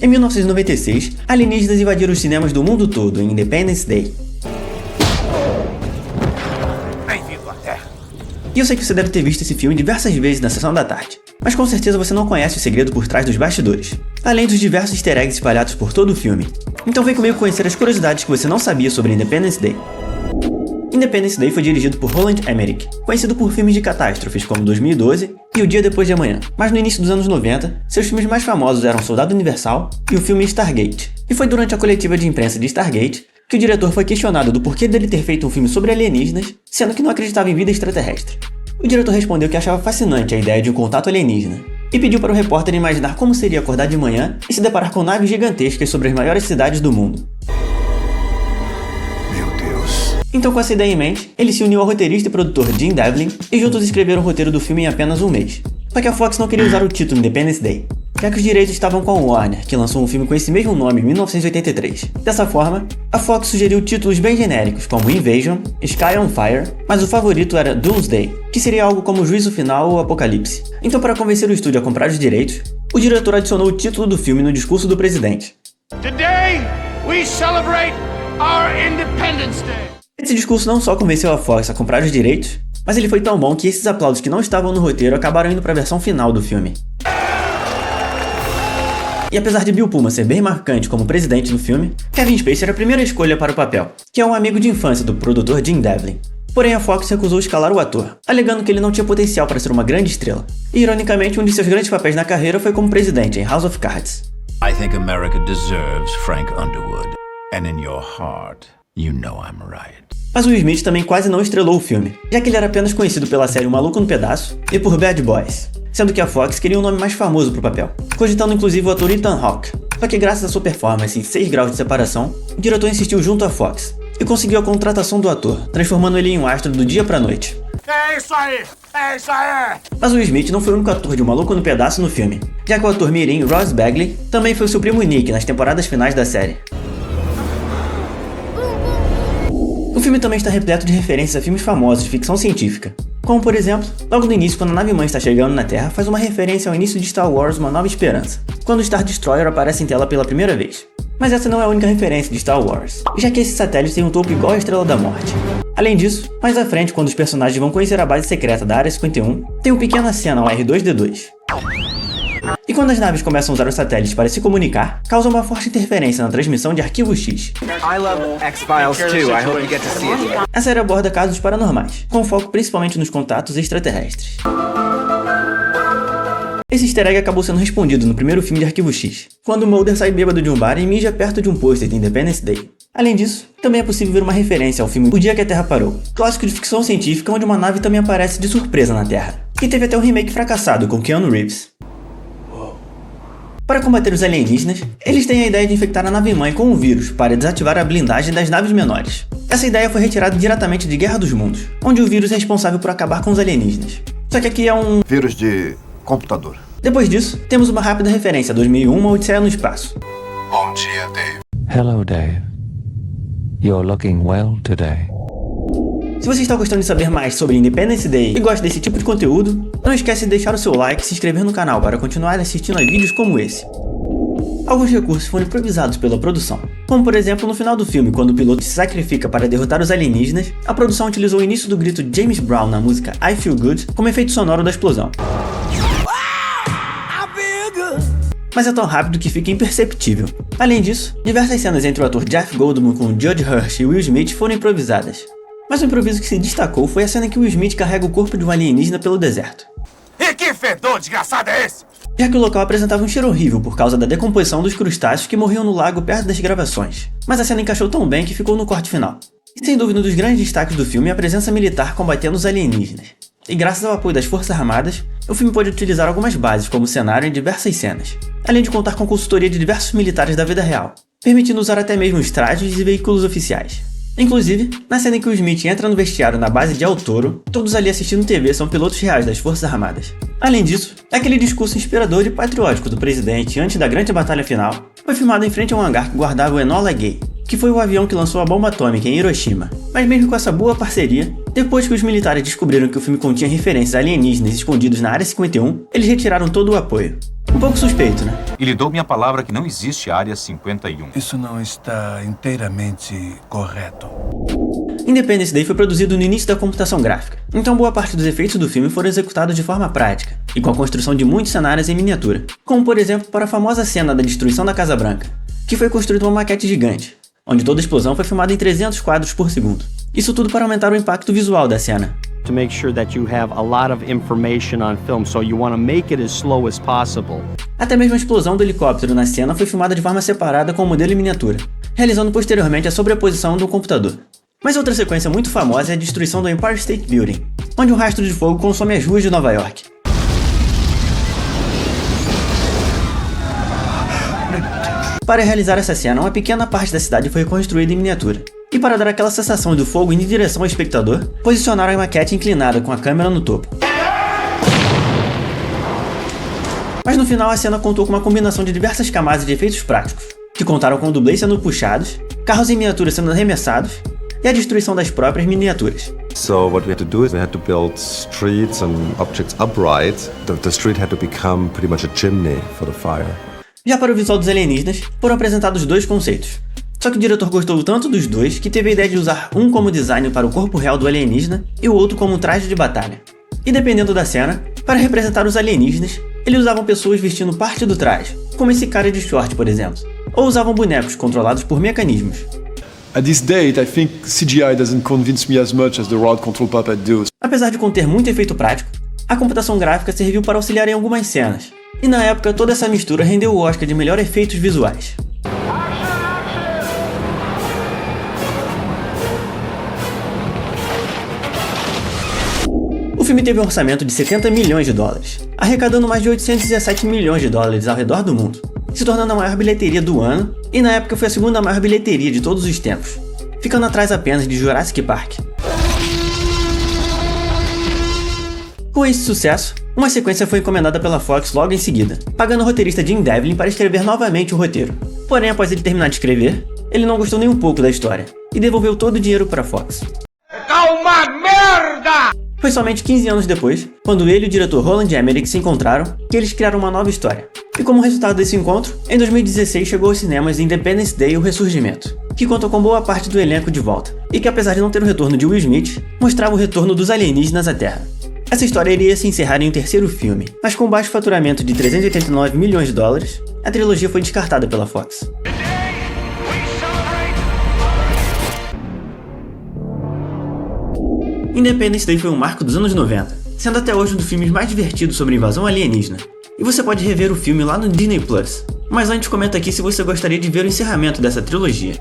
Em 1996, alienígenas invadiram os cinemas do mundo todo em Independence Day. Bem-vindo à Terra. E eu sei que você deve ter visto esse filme diversas vezes na sessão da tarde, mas com certeza você não conhece o segredo por trás dos bastidores, além dos diversos easter eggs espalhados por todo o filme. Então vem comigo conhecer as curiosidades que você não sabia sobre Independence Day. Independence Day foi dirigido por Roland Emmerich, conhecido por filmes de catástrofes como 2012 e O Dia Depois de Amanhã. Mas no início dos anos 90, seus filmes mais famosos eram Soldado Universal e o filme Stargate. E foi durante a coletiva de imprensa de Stargate que o diretor foi questionado do porquê dele ter feito um filme sobre alienígenas, sendo que não acreditava em vida extraterrestre. O diretor respondeu que achava fascinante a ideia de um contato alienígena, e pediu para o repórter imaginar como seria acordar de manhã e se deparar com naves gigantescas sobre as maiores cidades do mundo. Então, com essa ideia em mente, ele se uniu ao roteirista e produtor Jim Devlin e juntos escreveram o roteiro do filme em apenas um mês. Só que a Fox não queria usar o título Independence Day, já que os direitos estavam com a Warner, que lançou um filme com esse mesmo nome em 1983. Dessa forma, a Fox sugeriu títulos bem genéricos, como Invasion, Sky on Fire, mas o favorito era Doomsday, que seria algo como Juízo Final ou Apocalipse. Então, para convencer o estúdio a comprar os direitos, o diretor adicionou o título do filme no discurso do presidente. Today we celebrate our Independence Day. Esse discurso não só convenceu a Fox a comprar os direitos, mas ele foi tão bom que esses aplausos que não estavam no roteiro acabaram indo para a versão final do filme. E apesar de Bill Pullman ser bem marcante como presidente do filme, Kevin Spacey era a primeira escolha para o papel, que é um amigo de infância do produtor Jim Devlin. Porém, a Fox recusou escalar o ator, alegando que ele não tinha potencial para ser uma grande estrela. E, ironicamente, um de seus grandes papéis na carreira foi como presidente em House of Cards. I think America deserves Frank Underwood, and in your heart, you know I'm right. Mas Will Smith também quase não estrelou o filme, já que ele era apenas conhecido pela série O Maluco no Pedaço e por Bad Boys, sendo que a Fox queria um nome mais famoso pro papel, cogitando inclusive o ator Ethan Hawke. Só que graças à sua performance em 6 graus de separação, o diretor insistiu junto à Fox e conseguiu a contratação do ator, transformando ele em um astro do dia pra noite. É isso aí! É isso aí! Mas Will Smith não foi o único ator de O Maluco no Pedaço no filme, já que o ator mirim Ross Bagley também foi seu primo Nick nas temporadas finais da série. O filme também está repleto de referências a filmes famosos de ficção científica, como por exemplo, logo no início quando a nave-mãe está chegando na Terra faz uma referência ao início de Star Wars Uma Nova Esperança, quando o Star Destroyer aparece em tela pela primeira vez. Mas essa não é a única referência de Star Wars, já que esse satélite tem um topo igual à Estrela da Morte. Além disso, mais à frente quando os personagens vão conhecer a base secreta da Área 51, tem uma pequena cena ao R2-D2. E quando as naves começam a usar os satélites para se comunicar, causa uma forte interferência na transmissão de Arquivo X. I love X-Files too. I hope you get to see it. A série aborda casos paranormais, com foco principalmente nos contatos extraterrestres. Esse easter egg acabou sendo respondido no primeiro filme de Arquivo X, quando Mulder sai bêbado de um bar e mija perto de um pôster de Independence Day. Além disso, também é possível ver uma referência ao filme O Dia que a Terra Parou, clássico de ficção científica onde uma nave também aparece de surpresa na Terra, que teve até um remake fracassado com Keanu Reeves. Para combater os alienígenas, eles têm a ideia de infectar a nave-mãe com um vírus para desativar a blindagem das naves menores. Essa ideia foi retirada diretamente de Guerra dos Mundos, onde o vírus é responsável por acabar com os alienígenas. Só que aqui é um vírus de computador. Depois disso, temos uma rápida referência a 2001, Uma Odisseia no Espaço. Bom dia, Dave. Hello, Dave. You're looking well today. Se você está gostando de saber mais sobre Independence Day e gosta desse tipo de conteúdo, não esquece de deixar o seu like e se inscrever no canal para continuar assistindo a vídeos como esse. Alguns recursos foram improvisados pela produção, como por exemplo no final do filme, quando o piloto se sacrifica para derrotar os alienígenas, a produção utilizou o início do grito de James Brown na música I Feel Good como efeito sonoro da explosão. Mas é tão rápido que fica imperceptível. Além disso, diversas cenas entre o ator Jeff Goldblum com Judge Hirsch e Will Smith foram improvisadas. Mas o improviso que se destacou foi a cena em que Will Smith carrega o corpo de um alienígena pelo deserto. E que fedor desgraçado é esse? Já que o local apresentava um cheiro horrível por causa da decomposição dos crustáceos que morriam no lago perto das gravações. Mas a cena encaixou tão bem que ficou no corte final. E sem dúvida um dos grandes destaques do filme é a presença militar combatendo os alienígenas. E graças ao apoio das Forças Armadas, o filme pode utilizar algumas bases como cenário em diversas cenas, além de contar com consultoria de diversos militares da vida real, permitindo usar até mesmo os trajes e veículos oficiais. Inclusive, na cena em que o Smith entra no vestiário na base de El Toro, todos ali assistindo TV são pilotos reais das Forças Armadas. Além disso, aquele discurso inspirador e patriótico do presidente antes da grande batalha final foi filmado em frente a um hangar que guardava o Enola Gay, que foi o avião que lançou a bomba atômica em Hiroshima. Mas mesmo com essa boa parceria, depois que os militares descobriram que o filme continha referências alienígenas escondidos na Área 51, eles retiraram todo o apoio. Um pouco suspeito, né? E lhe dou minha palavra que não existe Área 51. Isso não está inteiramente correto. Independence Day foi produzido no início da computação gráfica, então boa parte dos efeitos do filme foram executados de forma prática, e com a construção de muitos cenários em miniatura, como por exemplo para a famosa cena da destruição da Casa Branca, que foi construída uma maquete gigante, onde toda a explosão foi filmada em 300 quadros por segundo. Isso tudo para aumentar o impacto visual da cena. To make sure that you have a lot of information on film, so you want to make it as slow as possible. Até mesmo a explosão do helicóptero na cena foi filmada de forma separada com o modelo em miniatura, realizando posteriormente a sobreposição do computador. Mas outra sequência muito famosa é a destruição do Empire State Building, onde um rastro de fogo consome as ruas de Nova York. Para realizar essa cena, uma pequena parte da cidade foi reconstruída em miniatura. E para dar aquela sensação do fogo indo em direção ao espectador, posicionaram a maquete inclinada com a câmera no topo. Mas no final a cena contou com uma combinação de diversas camadas de efeitos práticos, que contaram com dublês sendo puxados, carros em miniatura sendo arremessados, e a destruição das próprias miniaturas. So what we had to do is we had to build streets and objects upright. The street had to become pretty much a chimney for the fire. Já para o visual dos alienígenas, foram apresentados dois conceitos. Só que o diretor gostou tanto dos dois que teve a ideia de usar um como design para o corpo real do alienígena e o outro como um traje de batalha. E dependendo da cena, para representar os alienígenas, eles usavam pessoas vestindo parte do traje, como esse cara de short, por exemplo. Ou usavam bonecos controlados por mecanismos. At this date, I think CGI doesn't convince me as much as the Rod Control Puppet does. Apesar de conter muito efeito prático, a computação gráfica serviu para auxiliar em algumas cenas. E na época, toda essa mistura rendeu o Oscar de melhor efeitos visuais. O filme teve um orçamento de 70 milhões de dólares, arrecadando mais de 817 milhões de dólares ao redor do mundo, se tornando a maior bilheteria do ano e na época foi a segunda maior bilheteria de todos os tempos, ficando atrás apenas de Jurassic Park. Com esse sucesso, uma sequência foi encomendada pela Fox logo em seguida, pagando o roteirista Jim Devlin para escrever novamente o roteiro. Porém, após ele terminar de escrever, ele não gostou nem um pouco da história e devolveu todo o dinheiro para a Fox. Tá uma merda! Foi somente 15 anos depois, quando ele e o diretor Roland Emmerich se encontraram, que eles criaram uma nova história. E como resultado desse encontro, em 2016 chegou aos cinemas Independence Day: O Ressurgimento, que contou com boa parte do elenco de volta, e que apesar de não ter o retorno de Will Smith, mostrava o retorno dos alienígenas à Terra. Essa história iria se encerrar em um terceiro filme, mas com baixo faturamento de 389 milhões de dólares, a trilogia foi descartada pela Fox. Independence Day foi um marco dos anos 90, sendo até hoje um dos filmes mais divertidos sobre invasão alienígena. E você pode rever o filme lá no Disney Plus. Mas antes comenta aqui se você gostaria de ver o encerramento dessa trilogia.